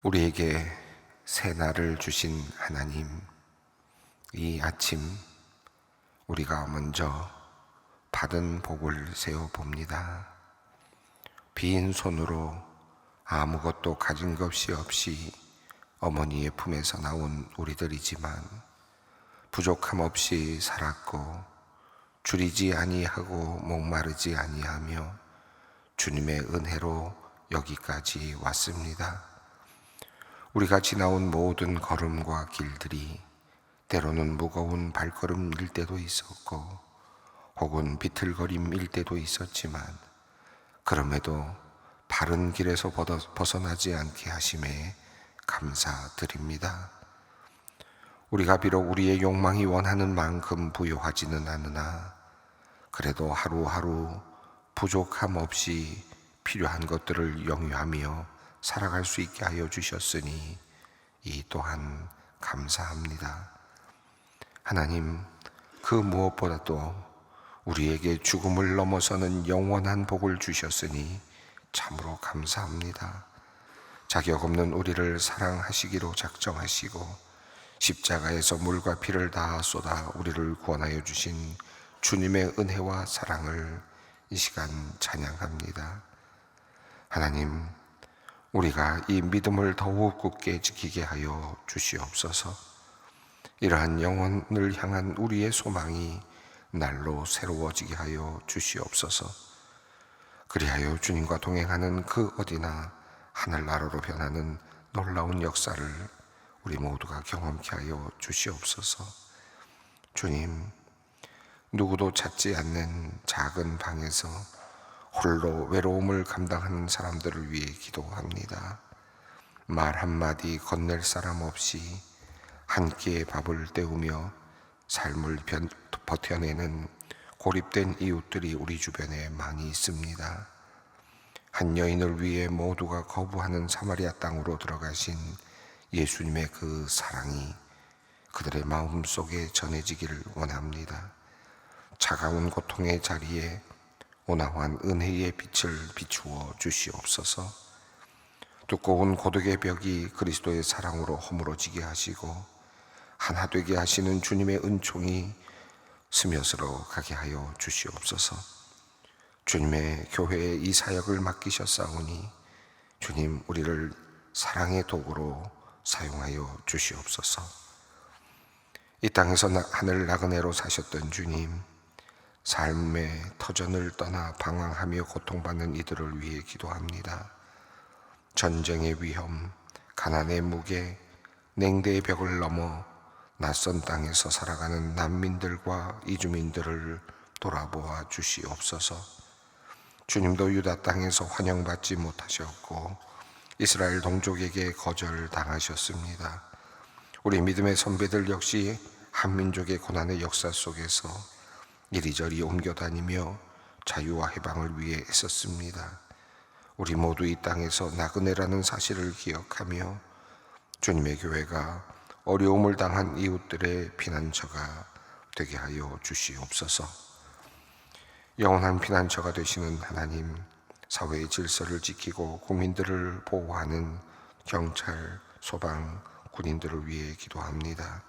우리에게 새 날을 주신 하나님, 이 아침 우리가 먼저 받은 복을 세어봅니다. 빈 손으로 아무것도 가진 것이 없이 어머니의 품에서 나온 우리들이지만 부족함 없이 살았고 줄이지 아니하고 목마르지 아니하며 주님의 은혜로 여기까지 왔습니다. 우리가 지나온 모든 걸음과 길들이 때로는 무거운 발걸음일 때도 있었고 혹은 비틀거림일 때도 있었지만 그럼에도 바른 길에서 벗어나지 않게 하심에 감사드립니다. 우리가 비록 우리의 욕망이 원하는 만큼 부요하지는 않으나 그래도 하루하루 부족함 없이 필요한 것들을 영유하며 살아갈 수 있게 하여 주셨으니 이 또한 감사합니다. 하나님, 그 무엇보다도 우리에게 죽음을 넘어서는 영원한 복을 주셨으니 참으로 감사합니다. 자격 없는 우리를 사랑하시기로 작정하시고 십자가에서 물과 피를 다 쏟아 우리를 구원하여 주신 주님의 은혜와 사랑을 이 시간 찬양합니다. 하나님, 우리가 이 믿음을 더욱 굳게 지키게 하여 주시옵소서. 이러한 영혼을 향한 우리의 소망이 날로 새로워지게 하여 주시옵소서. 그리하여 주님과 동행하는 그 어디나 하늘나라로 변하는 놀라운 역사를 우리 모두가 경험케 하여 주시옵소서. 주님, 누구도 찾지 않는 작은 방에서 홀로 외로움을 감당하는 사람들을 위해 기도합니다. 말 한마디 건넬 사람 없이 한 끼의 밥을 때우며 삶을 버텨내는 고립된 이웃들이 우리 주변에 많이 있습니다. 한 여인을 위해 모두가 거부하는 사마리아 땅으로 들어가신 예수님의 그 사랑이 그들의 마음속에 전해지기를 원합니다. 차가운 고통의 자리에 온화한 은혜의 빛을 비추어 주시옵소서. 두꺼운 고독의 벽이 그리스도의 사랑으로 허물어지게 하시고 하나 되게 하시는 주님의 은총이 스며들어 가게 하여 주시옵소서. 주님의 교회에 이 사역을 맡기셨사오니 주님, 우리를 사랑의 도구로 사용하여 주시옵소서. 이 땅에서 하늘 나그네로 사셨던 주님, 삶의 터전을 떠나 방황하며 고통받는 이들을 위해 기도합니다. 전쟁의 위험, 가난의 무게, 냉대의 벽을 넘어 낯선 땅에서 살아가는 난민들과 이주민들을 돌아보아 주시옵소서. 주님도 유다 땅에서 환영받지 못하셨고 이스라엘 동족에게 거절당하셨습니다. 우리 믿음의 선배들 역시 한민족의 고난의 역사 속에서 이리저리 옮겨다니며 자유와 해방을 위해 애썼습니다. 우리 모두 이 땅에서 나그네라는 사실을 기억하며 주님의 교회가 어려움을 당한 이웃들의 피난처가 되게 하여 주시옵소서. 영원한 피난처가 되시는 하나님, 사회의 질서를 지키고 국민들을 보호하는 경찰, 소방, 군인들을 위해 기도합니다.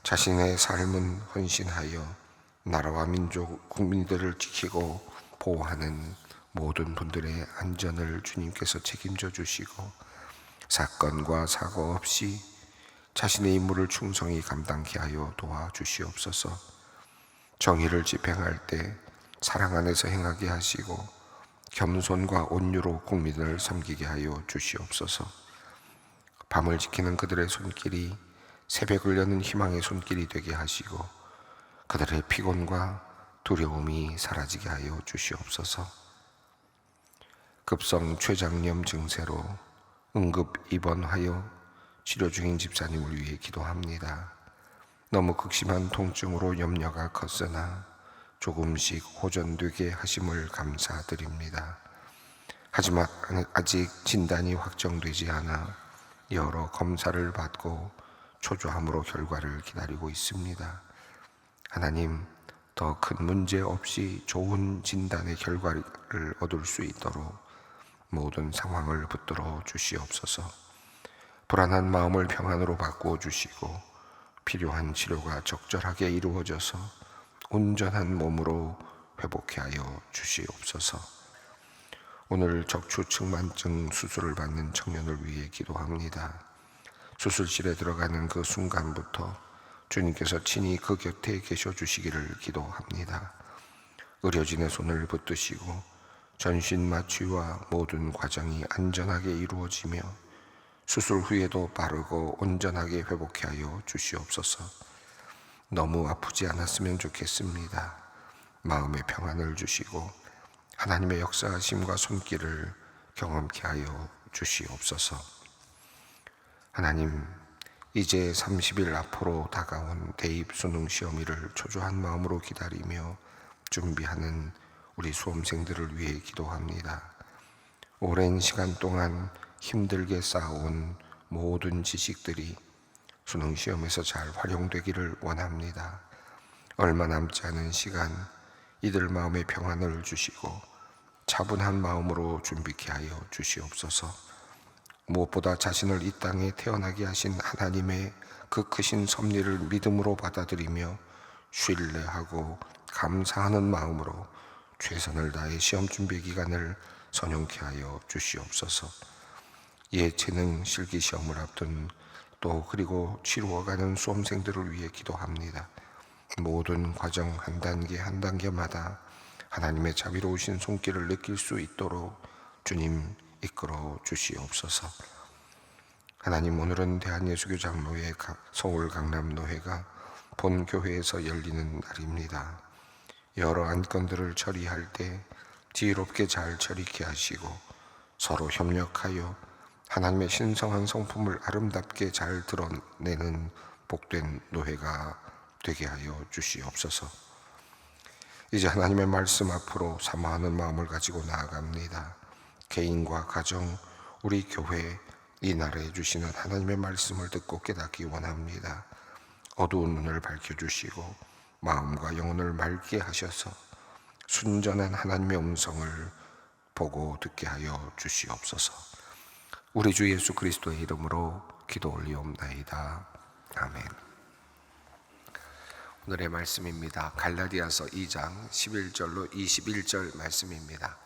자신의 삶은 헌신하여 나라와 민족, 국민들을 지키고 보호하는 모든 분들의 안전을 주님께서 책임져 주시고 사건과 사고 없이 자신의 임무를 충성히 감당케 하여 도와주시옵소서. 정의를 집행할 때 사랑 안에서 행하게 하시고 겸손과 온유로 국민을 섬기게 하여 주시옵소서. 밤을 지키는 그들의 손길이 새벽을 여는 희망의 손길이 되게 하시고 그들의 피곤과 두려움이 사라지게 하여 주시옵소서. 급성 췌장염 증세로 응급 입원하여 치료 중인 집사님을 위해 기도합니다. 너무 극심한 통증으로 염려가 컸으나 조금씩 호전되게 하심을 감사드립니다. 하지만 아직 진단이 확정되지 않아 여러 검사를 받고 초조함으로 결과를 기다리고 있습니다. 하나님, 더 큰 문제 없이 좋은 진단의 결과를 얻을 수 있도록 모든 상황을 붙들어 주시옵소서. 불안한 마음을 평안으로 바꾸어 주시고 필요한 치료가 적절하게 이루어져서 온전한 몸으로 회복케 하여 주시옵소서. 오늘 척추측만증 수술을 받는 청년을 위해 기도합니다. 수술실에 들어가는 그 순간부터 주님께서 친히 그 곁에 계셔 주시기를 기도합니다. 의료진의 손을 붙드시고 전신 마취와 모든 과정이 안전하게 이루어지며 수술 후에도 빠르고 온전하게 회복케 하여 주시옵소서. 너무 아프지 않았으면 좋겠습니다. 마음의 평안을 주시고 하나님의 역사하심과 손길을 경험케 하여 주시옵소서. 하나님, 이제 30일 앞으로 다가온 대입 수능 시험일을 초조한 마음으로 기다리며 준비하는 우리 수험생들을 위해 기도합니다. 오랜 시간 동안 힘들게 쌓아온 모든 지식들이 수능 시험에서 잘 활용되기를 원합니다. 얼마 남지 않은 시간 이들 마음의 평안을 주시고 차분한 마음으로 준비케 하여 주시옵소서. 무엇보다 자신을 이 땅에 태어나게 하신 하나님의 그 크신 섭리를 믿음으로 받아들이며 신뢰하고 감사하는 마음으로 최선을 다해 시험 준비 기간을 선용케 하여 주시옵소서. 예체능 실기 시험을 앞둔 또 그리고 치루어가는 수험생들을 위해 기도합니다. 모든 과정 한 단계 한 단계마다 하나님의 자비로우신 손길을 느낄 수 있도록 주님 이끌어 주시옵소서. 하나님, 오늘은 대한예수교장로회 서울 강남노회가 본교회에서 열리는 날입니다. 여러 안건들을 처리할 때 지혜롭게 잘 처리케 하시고 서로 협력하여 하나님의 신성한 성품을 아름답게 잘 드러내는 복된 노회가 되게 하여 주시옵소서. 이제 하나님의 말씀 앞으로 사모하는 마음을 가지고 나아갑니다. 개인과 가정, 우리 교회, 이 나라에 주시는 하나님의 말씀을 듣고 깨닫기 원합니다. 어두운 눈을 밝혀주시고 마음과 영혼을 맑게 하셔서 순전한 하나님의 음성을 보고 듣게 하여 주시옵소서. 우리 주 예수 그리스도의 이름으로 기도 올리옵나이다. 아멘. 오늘의 말씀입니다. 갈라디아서 2장 11절로 21절 말씀입니다.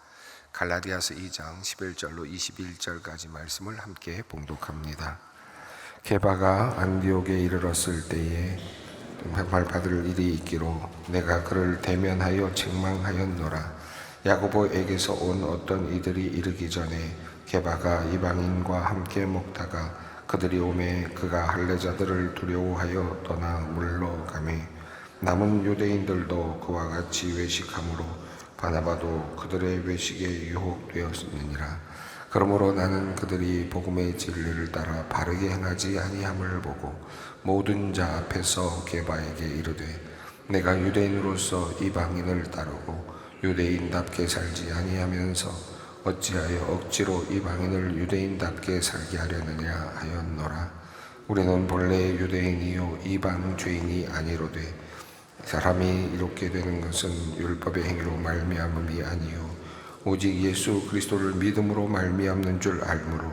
갈라디아서 2장 11절로 21절까지 말씀을 함께 봉독합니다. 게바가 안디옥에 이르렀을 때에 받을 일이 있기로 내가 그를 대면하여 책망하였노라. 야고보에게서 온 어떤 이들이 이르기 전에 게바가 이방인과 함께 먹다가 그들이 오매 그가 할례자들을 두려워하여 떠나 물러가매 남은 유대인들도 그와 같이 외식하므로 바나바도 그들의 외식에 유혹되었느니라. 그러므로 나는 그들이 복음의 진리를 따라 바르게 행하지 아니함을 보고 모든 자 앞에서 게바에게 이르되 내가 유대인으로서 이방인을 따르고 유대인답게 살지 아니하면서 어찌하여 억지로 이방인을 유대인답게 살게 하려느냐 하였노라. 우리는 본래 유대인이요 이방 죄인이 아니로되 사람이 이롭게 되는 것은 율법의 행위로 말미암음이 아니요 오직 예수 그리스도를 믿음으로 말미암는 줄 알므로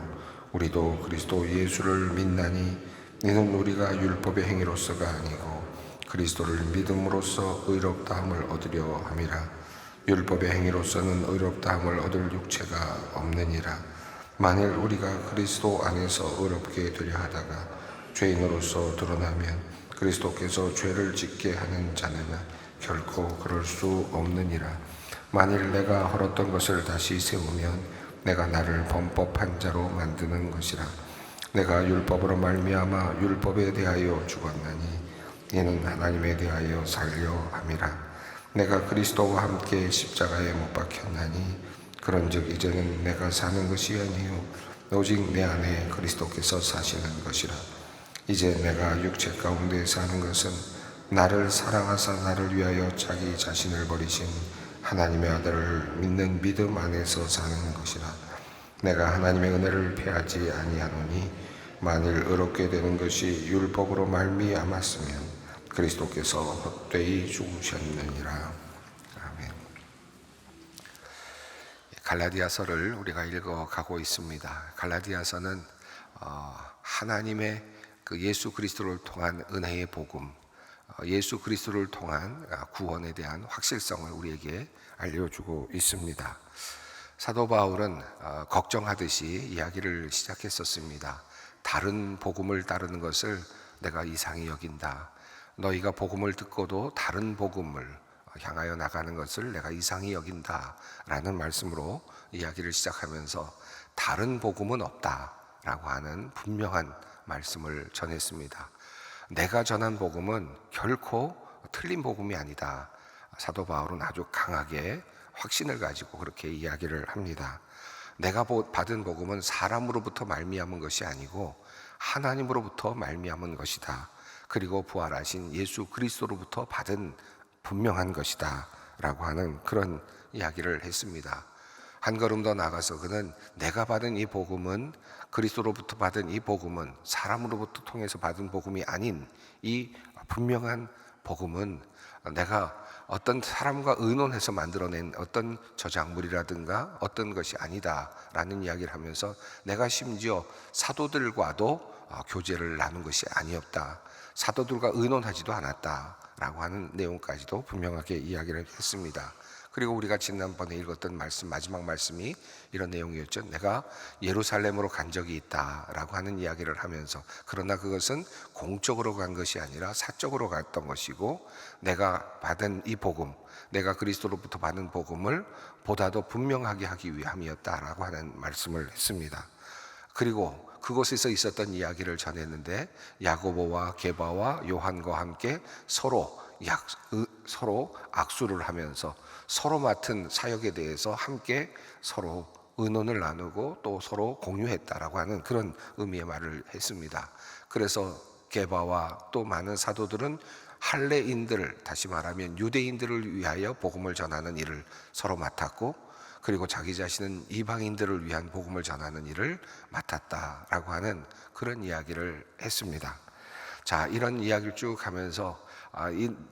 우리도 그리스도 예수를 믿나니 이는 우리가 율법의 행위로서가 아니고 그리스도를 믿음으로써 의롭다함을 얻으려 함이라. 율법의 행위로서는 의롭다함을 얻을 육체가 없느니라. 만일 우리가 그리스도 안에서 의롭게 되려 하다가 죄인으로서 드러나면 그리스도께서 죄를 짓게 하는 자는 결코 그럴 수 없느니라. 만일 내가 헐었던 것을 다시 세우면 내가 나를 범법한 자로 만드는 것이라. 내가 율법으로 말미암아 율법에 대하여 죽었나니 이는 하나님에 대하여 살려 함이라. 내가 그리스도와 함께 십자가에 못 박혔나니 그런즉 이제는 내가 사는 것이 아니요 오직 내 안에 그리스도께서 사시는 것이라. 이제 내가 육체 가운데 사는 것은 나를 사랑하사 나를 위하여 자기 자신을 버리신 하나님의 아들을 믿는 믿음 안에서 사는 것이라. 내가 하나님의 은혜를 패하지 아니하노니 만일 의롭게 되는 것이 율법으로 말미암았으면 그리스도께서 헛되이 죽으셨느니라. 아멘. 갈라디아서를 우리가 읽어가고 있습니다. 갈라디아서는 하나님의 그 예수 그리스도를 통한 은혜의 복음, 예수 그리스도를 통한 구원에 대한 확실성을 우리에게 알려주고 있습니다. 사도 바울은 걱정하듯이 이야기를 시작했었습니다. 다른 복음을 따르는 것을 내가 이상히 여긴다. 너희가 복음을 듣고도 다른 복음을 향하여 나가는 것을 내가 이상히 여긴다 라는 말씀으로 이야기를 시작하면서 다른 복음은 없다 라고 하는 분명한 말씀을 전했습니다. 내가 전한 복음은 결코 틀린 복음이 아니다. 사도 바울은 아주 강하게 확신을 가지고 그렇게 이야기를 합니다. 내가 받은 복음은 사람으로부터 말미암은 것이 아니고 하나님으로부터 말미암은 것이다. 그리고 부활하신 예수 그리스도로부터 받은 분명한 것이다 라고 하는 그런 이야기를 했습니다. 한 걸음 더 나가서 그는 내가 받은 이 복음은, 그리스도로부터 받은 이 복음은 사람으로부터 통해서 받은 복음이 아닌 이 분명한 복음은 내가 어떤 사람과 의논해서 만들어낸 어떤 저작물이라든가 어떤 것이 아니다 라는 이야기를 하면서 내가 심지어 사도들과도 교제를 나눈 것이 아니었다, 사도들과 의논하지도 않았다 라고 하는 내용까지도 분명하게 이야기를 했습니다. 그리고 우리가 지난번에 읽었던 말씀, 마지막 말씀이 이런 내용이었죠. 내가 예루살렘으로 간 적이 있다라고 하는 이야기를 하면서, 그러나 그것은 공적으로 간 것이 아니라 사적으로 갔던 것이고, 내가 받은 이 복음, 내가 그리스도로부터 받은 복음을 보다도 분명하게 하기 위함이었다라고 하는 말씀을 했습니다. 그리고 그곳에서 있었던 이야기를 전했는데, 야고보와 게바와 요한과 함께 서로 악수를 하면서 서로 맡은 사역에 대해서 함께 서로 의논을 나누고 또 서로 공유했다라고 하는 그런 의미의 말을 했습니다. 그래서 게바와 또 많은 사도들은 할례인들, 다시 말하면 유대인들을 위하여 복음을 전하는 일을 서로 맡았고, 그리고 자기 자신은 이방인들을 위한 복음을 전하는 일을 맡았다라고 하는 그런 이야기를 했습니다. 자, 이런 이야기를 쭉 하면서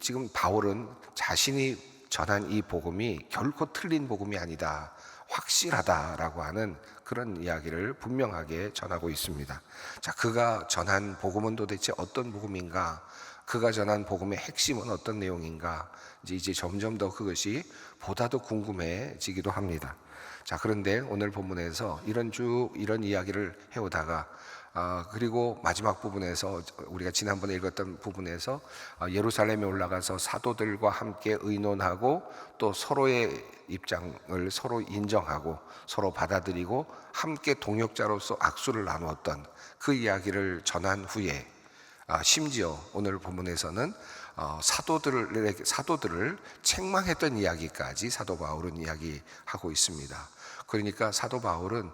지금 바울은 자신이 전한 이 복음이 결코 틀린 복음이 아니다, 확실하다라고 하는 그런 이야기를 분명하게 전하고 있습니다. 자, 그가 전한 복음은 도대체 어떤 복음인가? 그가 전한 복음의 핵심은 어떤 내용인가? 이제 점점 더 그것이 보다도 궁금해지기도 합니다. 자, 그런데 오늘 본문에서 이런 이야기를 해오다가 그리고 마지막 부분에서, 우리가 지난번에 읽었던 부분에서 예루살렘에 올라가서 사도들과 함께 의논하고 또 서로의 입장을 서로 인정하고 서로 받아들이고 함께 동역자로서 악수를 나누었던 그 이야기를 전한 후에, 심지어 오늘 본문에서는 사도들을 책망했던 이야기까지 사도 바울은 이야기하고 있습니다. 그러니까 사도 바울은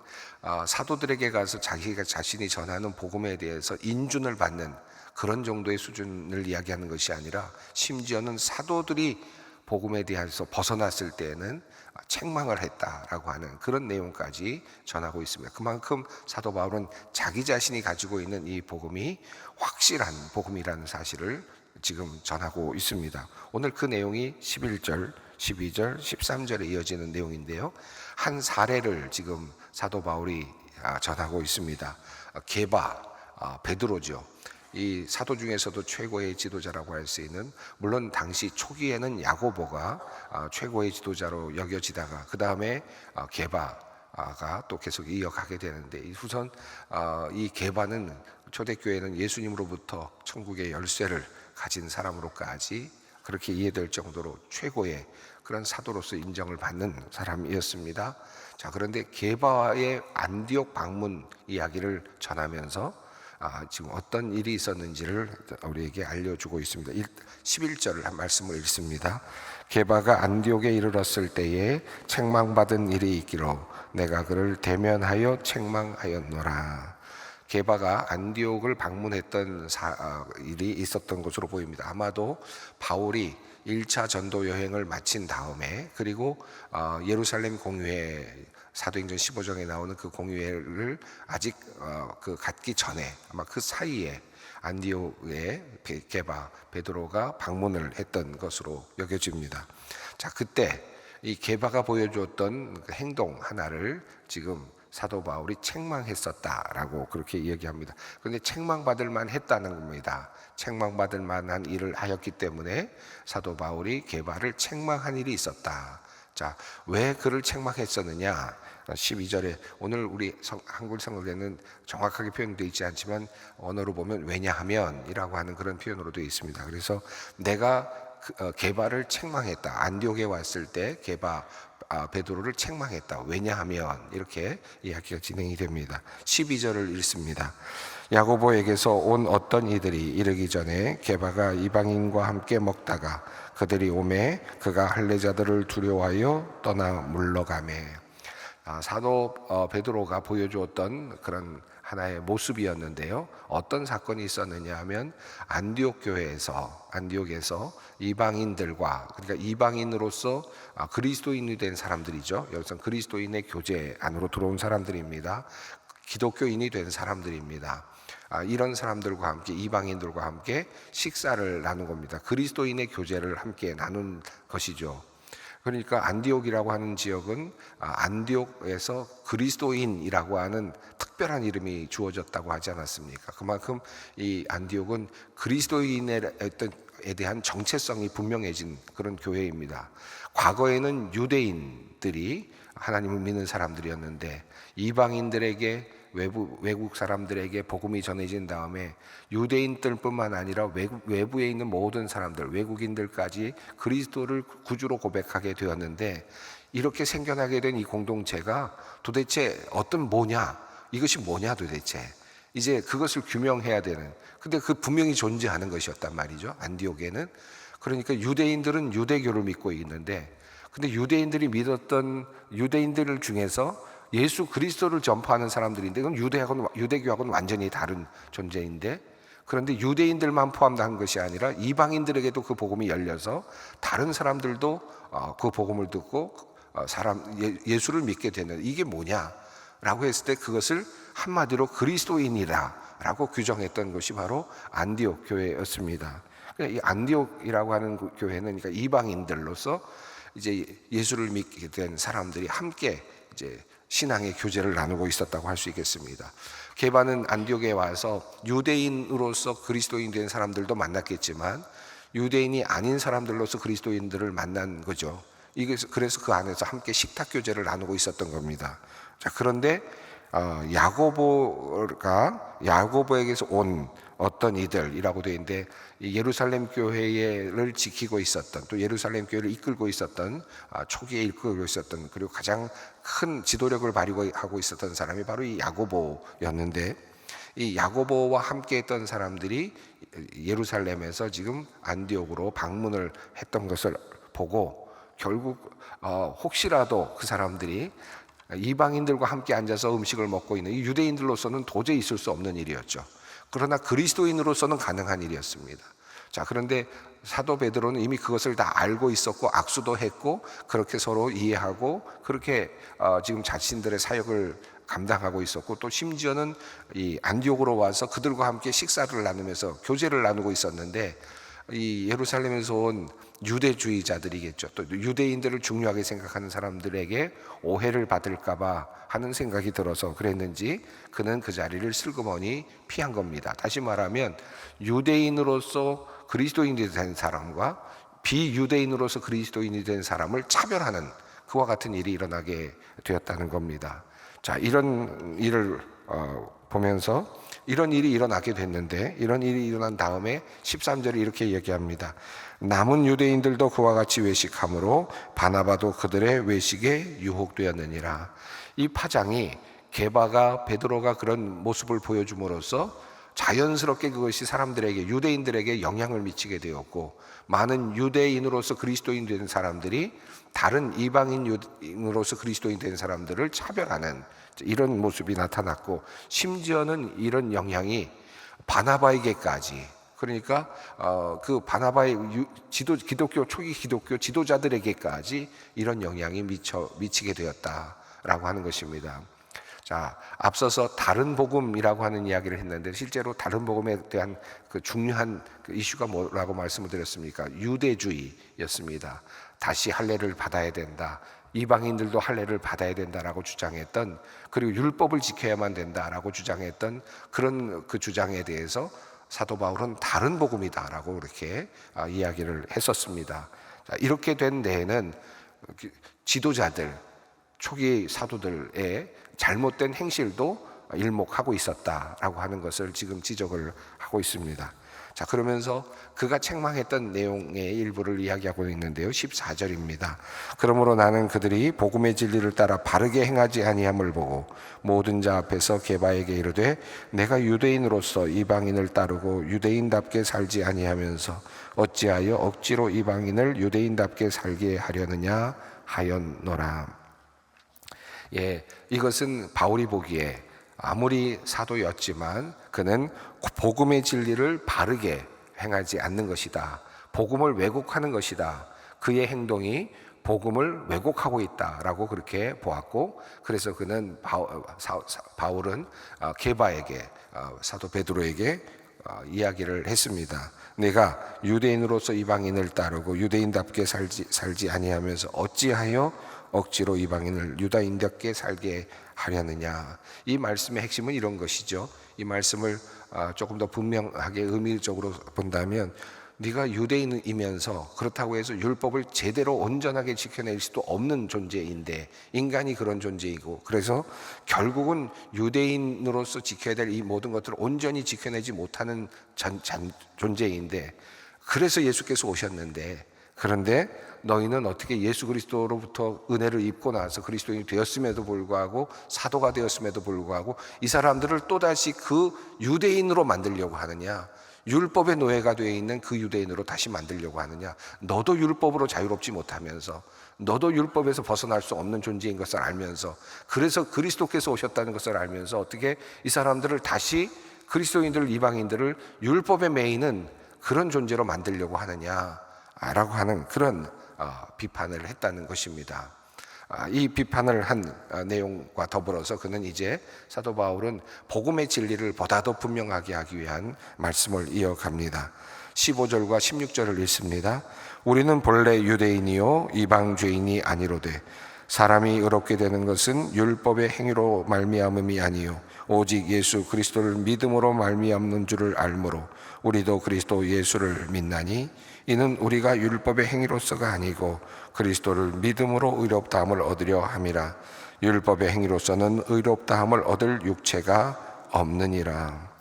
사도들에게 가서 자기가 자신이 전하는 복음에 대해서 인준을 받는 그런 정도의 수준을 이야기하는 것이 아니라, 심지어는 사도들이 복음에 대해서 벗어났을 때에는 책망을 했다라고 하는 그런 내용까지 전하고 있습니다. 그만큼 사도 바울은 자기 자신이 가지고 있는 이 복음이 확실한 복음이라는 사실을 지금 전하고 있습니다. 오늘 그 내용이 11절, 12절, 13절에 이어지는 내용인데요, 한 사례를 지금 사도 바울이 전하고 있습니다. 게바, 베드로죠. 이 사도 중에서도 최고의 지도자라고 할 수 있는, 물론 당시 초기에는 야고보가 최고의 지도자로 여겨지다가 그 다음에 게바가 또 계속 이어가게 되는데, 우선 이 게바는 초대교회는 예수님으로부터 천국의 열쇠를 가진 사람으로까지 그렇게 이해될 정도로 최고의 그런 사도로서 인정을 받는 사람이었습니다. 자, 그런데 게바의 안디옥 방문 이야기를 전하면서 지금 어떤 일이 있었는지를 우리에게 알려주고 있습니다. 11절을 한 말씀을 읽습니다. 게바가 안디옥에 이르렀을 때에 책망받은 일이 있기로 내가 그를 대면하여 책망하였노라. 게바가 안디옥을 방문했던 일이 있었던 것으로 보입니다. 아마도 바울이 1차 전도 여행을 마친 다음에, 그리고 예루살렘 공유회, 사도행전 15장에 나오는 그 공유회를 아직 갖기 전에, 아마 그 사이에 안디옥에 게바, 베드로가 방문을 했던 것으로 여겨집니다. 자, 그때 이 게바가 보여주었던 그 행동 하나를 지금 사도 바울이 책망했었다라고 그렇게 이야기합니다. 그런데 책망받을 만했다는 겁니다. 책망받을 만한 일을 하였기 때문에 사도 바울이 게바를 책망한 일이 있었다. 자, 왜 그를 책망했었느냐? 12절에 오늘 우리 한글 성경에는 정확하게 표현되어 있지 않지만 언어로 보면 왜냐하면이라고 하는 그런 표현으로 되어 있습니다. 그래서 내가 게바를 책망했다. 안디옥에 왔을 때 게바 베드로를 책망했다. 왜냐하면 이렇게 이야기가 진행이 됩니다. 12절을 읽습니다. 야고보에게서 온 어떤 이들이 이르기 전에 게바가 이방인과 함께 먹다가 그들이 오매 그가 할례자들을 두려워하여 떠나 물러가매. 사도 베드로가 보여주었던 그런 하나의 모습이었는데요. 어떤 사건이 있었느냐 하면 안디옥에서 이방인들과, 그러니까 이방인으로서 그리스도인이 된 사람들이죠. 여기서 그리스도인의 교제 안으로 들어온 사람들입니다. 기독교인이 된 사람들입니다. 이런 사람들과 함께, 이방인들과 함께 식사를 나눈 겁니다. 그리스도인의 교제를 함께 나눈 것이죠. 그러니까 안디옥이라고 하는 지역은 안디옥에서 그리스도인이라고 하는 특별한 이름이 주어졌다고 하지 않았습니까? 그만큼 이 안디옥은 그리스도인에 대한 정체성이 분명해진 그런 교회입니다. 과거에는 유대인들이 하나님을 믿는 사람들이었는데 이방인들에게 외국 사람들에게 복음이 전해진 다음에 유대인들뿐만 아니라 외부에 있는 모든 사람들, 외국인들까지 그리스도를 구주로 고백하게 되었는데, 이렇게 생겨나게 된 이 공동체가 도대체 뭐냐, 이것이 뭐냐 도대체, 이제 그것을 규명해야 되는, 근데 그 분명히 존재하는 것이었단 말이죠. 안디옥에는. 그러니까 유대인들은 유대교를 믿고 있는데, 근데 유대인들이 믿었던 유대인들 중에서 예수 그리스도를 전파하는 사람들인데, 그건 유대교하고는 완전히 다른 존재인데, 그런데 유대인들만 포함된 것이 아니라 이방인들에게도 그 복음이 열려서 다른 사람들도 그 복음을 듣고 예수를 믿게 되는, 이게 뭐냐라고 했을 때 그것을 한마디로 그리스도인이라고 규정했던 것이 바로 안디옥 교회였습니다. 이 안디옥이라고 하는 교회는 그러니까 이방인들로서 이제 예수를 믿게 된 사람들이 함께 이제 신앙의 교제를 나누고 있었다고 할 수 있겠습니다. 게바는 안디옥에 와서 유대인으로서 그리스도인 된 사람들도 만났겠지만 유대인이 아닌 사람들로서 그리스도인들을 만난 거죠. 그래서 그 안에서 함께 식탁 교제를 나누고 있었던 겁니다. 자, 그런데 야고보에게서 온 어떤 이들이라고 되어 있는데, 예루살렘 교회를 지키고 있었던, 또 예루살렘 교회를 이끌고 있었던, 초기에 이끌고 있었던, 그리고 가장 큰 지도력을 발휘하고 있었던 사람이 바로 이 야고보였는데, 이 야고보와 함께 했던 사람들이 예루살렘에서 지금 안디옥으로 방문을 했던 것을 보고, 결국 혹시라도 그 사람들이 이방인들과 함께 앉아서 음식을 먹고 있는, 이 유대인들로서는 도저히 있을 수 없는 일이었죠. 그러나 그리스도인으로서는 가능한 일이었습니다. 자, 그런데 사도 베드로는 이미 그것을 다 알고 있었고 악수도 했고 그렇게 서로 이해하고 그렇게 지금 자신들의 사역을 감당하고 있었고, 또 심지어는 이 안디옥으로 와서 그들과 함께 식사를 나누면서 교제를 나누고 있었는데, 이 예루살렘에서 온 유대주의자들이겠죠. 또 유대인들을 중요하게 생각하는 사람들에게 오해를 받을까봐 하는 생각이 들어서 그랬는지 그는 그 자리를 슬그머니 피한 겁니다. 다시 말하면 유대인으로서 그리스도인이 된 사람과 비유대인으로서 그리스도인이 된 사람을 차별하는 그와 같은 일이 일어나게 되었다는 겁니다. 자, 이런 일을 보면서 이런 일이 일어나게 됐는데, 이런 일이 일어난 다음에 13절에 이렇게 얘기합니다. 남은 유대인들도 그와 같이 외식함으로 바나바도 그들의 외식에 유혹되었느니라. 이 파장이 게바가 베드로가 그런 모습을 보여줌으로써 자연스럽게 그것이 사람들에게, 유대인들에게 영향을 미치게 되었고, 많은 유대인으로서 그리스도인 된 사람들이 다른 이방인으로서 그리스도인 된 사람들을 차별하는 이런 모습이 나타났고, 심지어는 이런 영향이 바나바에게까지, 그러니까 그 바나바의 초기 기독교 지도자들에게까지 이런 영향이 미치게 되었다라고 하는 것입니다. 자, 앞서서 다른 복음이라고 하는 이야기를 했는데, 실제로 다른 복음에 대한 그 중요한 그 이슈가 뭐라고 말씀을 드렸습니까? 유대주의였습니다. 다시 할례를 받아야 된다. 이방인들도 할례를 받아야 된다라고 주장했던, 그리고 율법을 지켜야만 된다라고 주장했던 그런 그 주장에 대해서 사도 바울은 다른 복음이다라고 이렇게 이야기를 했었습니다. 자, 이렇게 된 데에는 지도자들, 초기 사도들의 잘못된 행실도 일목하고 있었다라고 하는 것을 지금 지적을 하고 있습니다. 자, 그러면서 그가 책망했던 내용의 일부를 이야기하고 있는데요. 14절입니다. 그러므로 나는 그들이 복음의 진리를 따라 바르게 행하지 아니함을 보고 모든 자 앞에서 게바에게 이르되 내가 유대인으로서 이방인을 따르고 유대인답게 살지 아니하면서 어찌하여 억지로 이방인을 유대인답게 살게 하려느냐 하였노라. 예, 이것은 바울이 보기에 아무리 사도였지만 그는 복음의 진리를 바르게 행하지 않는 것이다. 복음을 왜곡하는 것이다. 그의 행동이 복음을 왜곡하고 있다라고 그렇게 보았고, 그래서 그는 바울은 게바에게, 사도 베드로에게 이야기를 했습니다. 내가 유대인으로서 이방인을 따르고 유대인답게 살지 아니하면서 어찌하여 억지로 이방인을 유다인답게 살게 하려느냐. 이 말씀의 핵심은 이런 것이죠. 이 말씀을 조금 더 분명하게 의미적으로 본다면, 네가 유대인이면서 그렇다고 해서 율법을 제대로 온전하게 지켜낼 수도 없는 존재인데, 인간이 그런 존재이고, 그래서 결국은 유대인으로서 지켜야 될 이 모든 것들을 온전히 지켜내지 못하는 존재인데, 그래서 예수께서 오셨는데, 그런데 너희는 어떻게 예수 그리스도로부터 은혜를 입고 나서 그리스도인이 되었음에도 불구하고, 사도가 되었음에도 불구하고 이 사람들을 또다시 그 유대인으로 만들려고 하느냐, 율법의 노예가 되어 있는 그 유대인으로 다시 만들려고 하느냐. 너도 율법으로 자유롭지 못하면서, 너도 율법에서 벗어날 수 없는 존재인 것을 알면서, 그래서 그리스도께서 오셨다는 것을 알면서 어떻게 이 사람들을 다시, 그리스도인들, 이방인들을 율법에 매이는 그런 존재로 만들려고 하느냐라고 하는 그런 비판을 했다는 것입니다. 이 비판을 한 내용과 더불어서 그는 이제, 사도 바울은 복음의 진리를 보다 더 분명하게 하기 위한 말씀을 이어갑니다. 15절과 16절을 읽습니다. 우리는 본래 유대인이요 이방 죄인이 아니로되 사람이 의롭게 되는 것은 율법의 행위로 말미암음이 아니요 오직 예수 그리스도를 믿음으로 말미암는 줄을 알므로 우리도 그리스도 예수를 믿나니 이는 우리가 율법의 행위로서가 아니고 그리스도를 믿음으로 의롭다함을 얻으려 함이라. 율법의 행위로서는 의롭다함을 얻을 육체가 없느니라.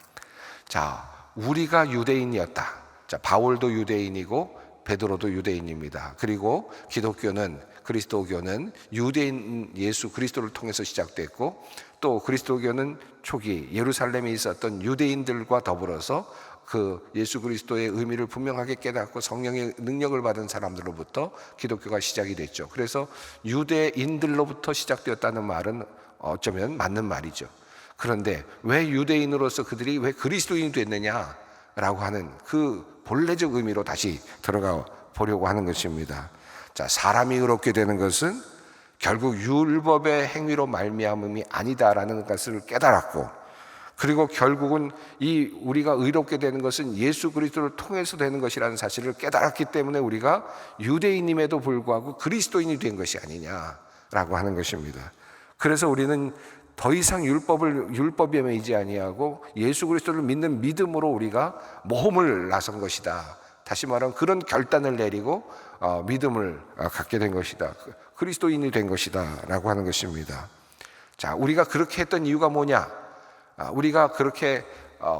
자, 우리가 유대인이었다. 자, 바울도 유대인이고 베드로도 유대인입니다. 그리고 기독교는, 그리스도교는 유대인 예수 그리스도를 통해서 시작됐고, 또 그리스도교는 초기 예루살렘에 있었던 유대인들과 더불어서 그 예수 그리스도의 의미를 분명하게 깨닫고 성령의 능력을 받은 사람들로부터 기독교가 시작이 됐죠. 그래서 유대인들로부터 시작되었다는 말은 어쩌면 맞는 말이죠. 그런데 왜 유대인으로서 그들이 왜 그리스도인이 됐느냐라고 하는 그 본래적 의미로 다시 들어가 보려고 하는 것입니다. 자, 사람이 의롭게 되는 것은 결국 율법의 행위로 말미암음이 아니다라는 것을 깨달았고, 그리고 결국은 이 우리가 의롭게 되는 것은 예수 그리스도를 통해서 되는 것이라는 사실을 깨달았기 때문에 우리가 유대인임에도 불구하고 그리스도인이 된 것이 아니냐라고 하는 것입니다. 그래서 우리는 더 이상 율법에 매이지 아니하고 예수 그리스도를 믿는 믿음으로 우리가 모험을 나선 것이다. 다시 말하면 그런 결단을 내리고 믿음을 갖게 된 것이다. 그리스도인이 된 것이다 라고 하는 것입니다. 자, 우리가 그렇게 했던 이유가 뭐냐? 우리가 그렇게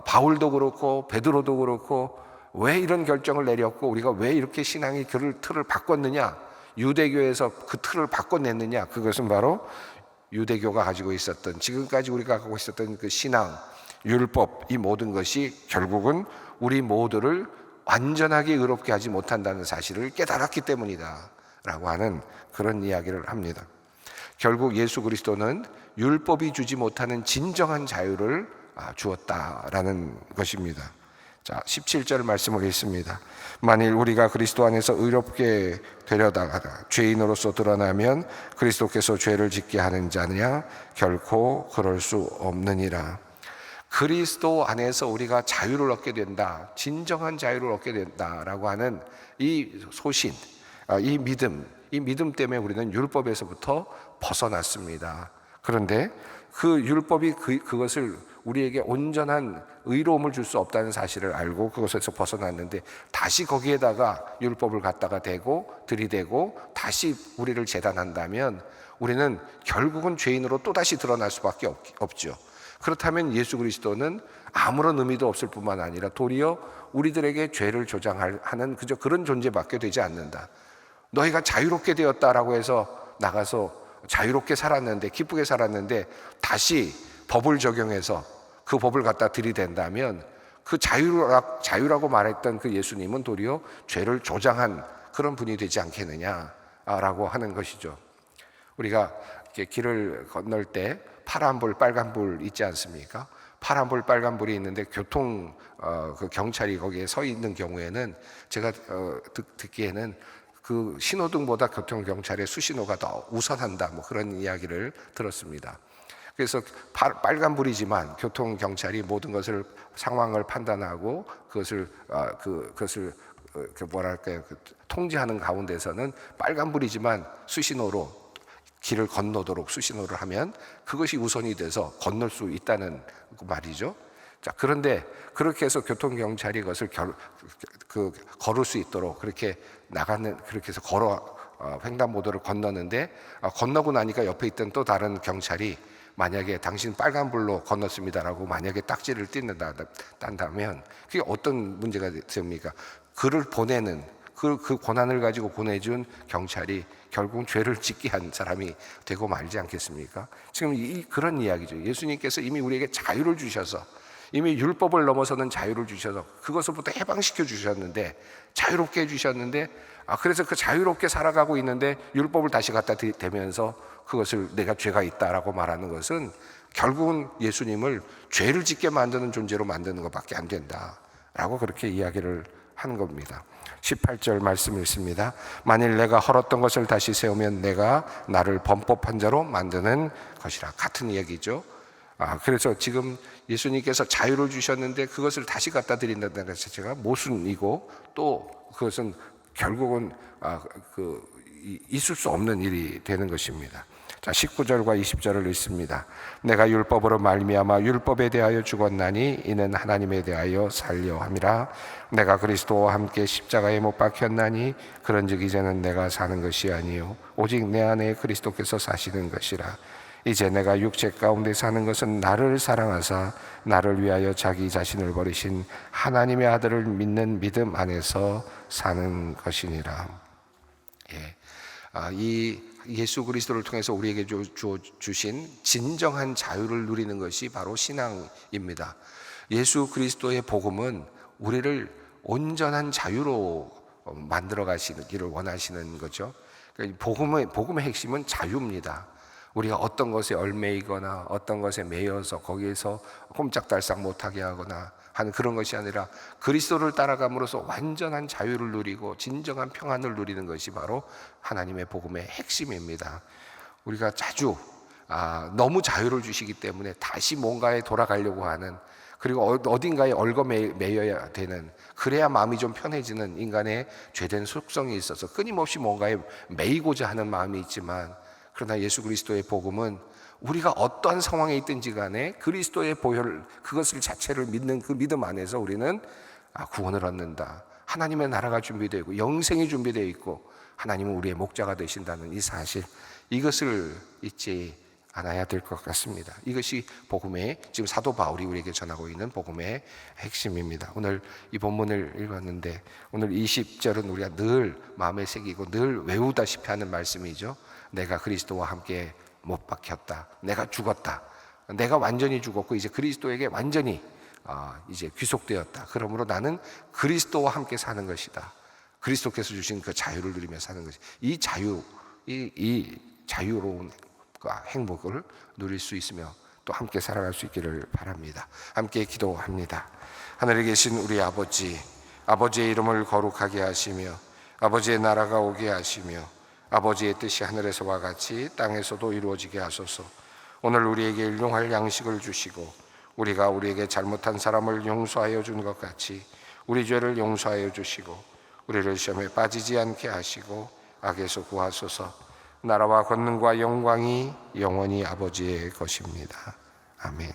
바울도 그렇고 베드로도 그렇고 왜 이런 결정을 내렸고 우리가 왜 이렇게 신앙의 틀을 바꿨느냐, 유대교에서 그 틀을 바꿔냈느냐, 그것은 바로 유대교가 가지고 있었던, 지금까지 우리가 갖고 있었던 그 신앙, 율법, 이 모든 것이 결국은 우리 모두를 완전하게 의롭게 하지 못한다는 사실을 깨달았기 때문이다 라고 하는 그런 이야기를 합니다. 결국 예수 그리스도는 율법이 주지 못하는 진정한 자유를 주었다라는 것입니다. 자, 17절 말씀을 읽습니다. 만일 우리가 그리스도 안에서 의롭게 되려다가 죄인으로서 드러나면 그리스도께서 죄를 짓게 하는 자냐? 결코 그럴 수 없느니라. 그리스도 안에서 우리가 자유를 얻게 된다, 진정한 자유를 얻게 된다라고 하는 이 소신, 이 믿음, 이 믿음 때문에 우리는 율법에서부터 벗어났습니다. 그런데 그 율법이 그것을 우리에게 온전한 의로움을 줄 수 없다는 사실을 알고 그것에서 벗어났는데, 다시 거기에다가 율법을 갖다가 들이대고 다시 우리를 재단한다면 우리는 결국은 죄인으로 또다시 드러날 수밖에 없죠. 그렇다면 예수 그리스도는 아무런 의미도 없을 뿐만 아니라 도리어 우리들에게 죄를 조장하는 그저 그런 존재밖에 되지 않는다. 너희가 자유롭게 되었다라고 해서 나가서 자유롭게 살았는데, 기쁘게 살았는데 다시 법을 적용해서 그 법을 갖다 들이댄다면 그 자유라고 말했던 그 예수님은 도리어 죄를 조장한 그런 분이 되지 않겠느냐라고 하는 것이죠. 우리가 이렇게 길을 건널 때 파란불, 빨간불 있지 않습니까? 파란불, 빨간불이 있는데 그 경찰이 거기에 서 있는 경우에는 제가 듣기에는 그 신호등보다 교통경찰의 수신호가 더 우선한다, 뭐 그런 이야기를 들었습니다. 그래서 빨간불이지만 교통경찰이 모든 것을 상황을 판단하고 그것을 통제하는 가운데서는 빨간불이지만 수신호로 길을 건너도록 수신호를 하면 그것이 우선이 돼서 건널 수 있다는 말이죠. 자, 그런데 그렇게 해서 교통경찰이 그것을 걸을 수 있도록 그렇게 해서 횡단보도를 건너는데, 건너고 나니까 옆에 있던 또 다른 경찰이 만약에 당신 빨간불로 건넜습니다라고 만약에 딱지를 딴다면 그게 어떤 문제가 됩니까? 그를 보내는 그 권한을 가지고 보내준 경찰이 결국 죄를 짓게 한 사람이 되고 말지 않겠습니까? 지금 그런 이야기죠. 예수님께서 이미 우리에게 자유를 주셔서, 이미 율법을 넘어서는 자유를 주셔서 그것으로부터 해방시켜 주셨는데, 자유롭게 해주셨는데, 그래서 그 자유롭게 살아가고 있는데 율법을 다시 갖다 대면서 그것을 내가 죄가 있다라고 말하는 것은 결국은 예수님을 죄를 짓게 만드는 존재로 만드는 것밖에 안 된다라고 그렇게 이야기를 하는 겁니다. 18절 말씀 읽습니다. 만일 내가 헐었던 것을 다시 세우면 내가 나를 범법한 자로 만드는 것이라. 같은 이야기죠. 그래서 지금 예수님께서 자유를 주셨는데 그것을 다시 갖다 드린다는 것 자체가 모순이고, 또 그것은 결국은 있을 수 없는 일이 되는 것입니다. 자, 19절과 20절을 읽습니다. 내가 율법으로 말미암아 율법에 대하여 죽었나니 이는 하나님에 대하여 살려 함이라. 내가 그리스도와 함께 십자가에 못 박혔나니 그런즉 이제는 내가 사는 것이 아니요 오직 내 안에 그리스도께서 사시는 것이라. 이제 내가 육체 가운데 사는 것은 나를 사랑하사 나를 위하여 자기 자신을 버리신 하나님의 아들을 믿는 믿음 안에서 사는 것이니라. 이 예수 그리스도를 통해서 우리에게 주신 진정한 자유를 누리는 것이 바로 신앙입니다. 예수 그리스도의 복음은 우리를 온전한 자유로 만들어 가시기를 원하시는 거죠. 복음의 핵심은 자유입니다. 우리가 어떤 것에 얽매이거나 어떤 것에 매여서 거기에서 꼼짝달싹 못하게 하거나 하는 그런 것이 아니라 그리스도를 따라감으로써 완전한 자유를 누리고 진정한 평안을 누리는 것이 바로 하나님의 복음의 핵심입니다. 우리가 자주 너무 자유를 주시기 때문에 다시 뭔가에 돌아가려고 하는, 그리고 어딘가에 얽어매여야 되는, 그래야 마음이 좀 편해지는 인간의 죄된 속성이 있어서 끊임없이 뭔가에 매이고자 하는 마음이 있지만, 그러나 예수 그리스도의 복음은 우리가 어떠한 상황에 있든지 간에 그리스도의 보혈, 그것을 자체를 믿는 그 믿음 안에서 우리는 구원을 얻는다, 하나님의 나라가 준비되어 있고 영생이 준비되어 있고 하나님은 우리의 목자가 되신다는 이 사실, 이것을 잊지 않아야 될 것 같습니다. 이것이 복음의, 지금 사도 바울이 우리에게 전하고 있는 복음의 핵심입니다. 오늘 이 본문을 읽었는데 오늘 20절은 우리가 늘 마음에 새기고 늘 외우다시피 하는 말씀이죠. 내가 그리스도와 함께 못 박혔다. 내가 죽었다. 내가 완전히 죽었고 이제 그리스도에게 완전히 이제 귀속되었다. 그러므로 나는 그리스도와 함께 사는 것이다. 그리스도께서 주신 그 자유를 누리며 사는 것이, 이 자유, 이 자유로운 행복을 누릴 수 있으며 또 함께 살아갈 수 있기를 바랍니다. 함께 기도합니다. 하늘에 계신 우리 아버지, 아버지의 이름을 거룩하게 하시며 아버지의 나라가 오게 하시며 아버지의 뜻이 하늘에서와 같이 땅에서도 이루어지게 하소서. 오늘 우리에게 일용할 양식을 주시고 우리가 우리에게 잘못한 사람을 용서하여 준 것 같이 우리 죄를 용서하여 주시고 우리를 시험에 빠지지 않게 하시고 악에서 구하소서. 나라와 권능과 영광이 영원히 아버지의 것입니다. 아멘.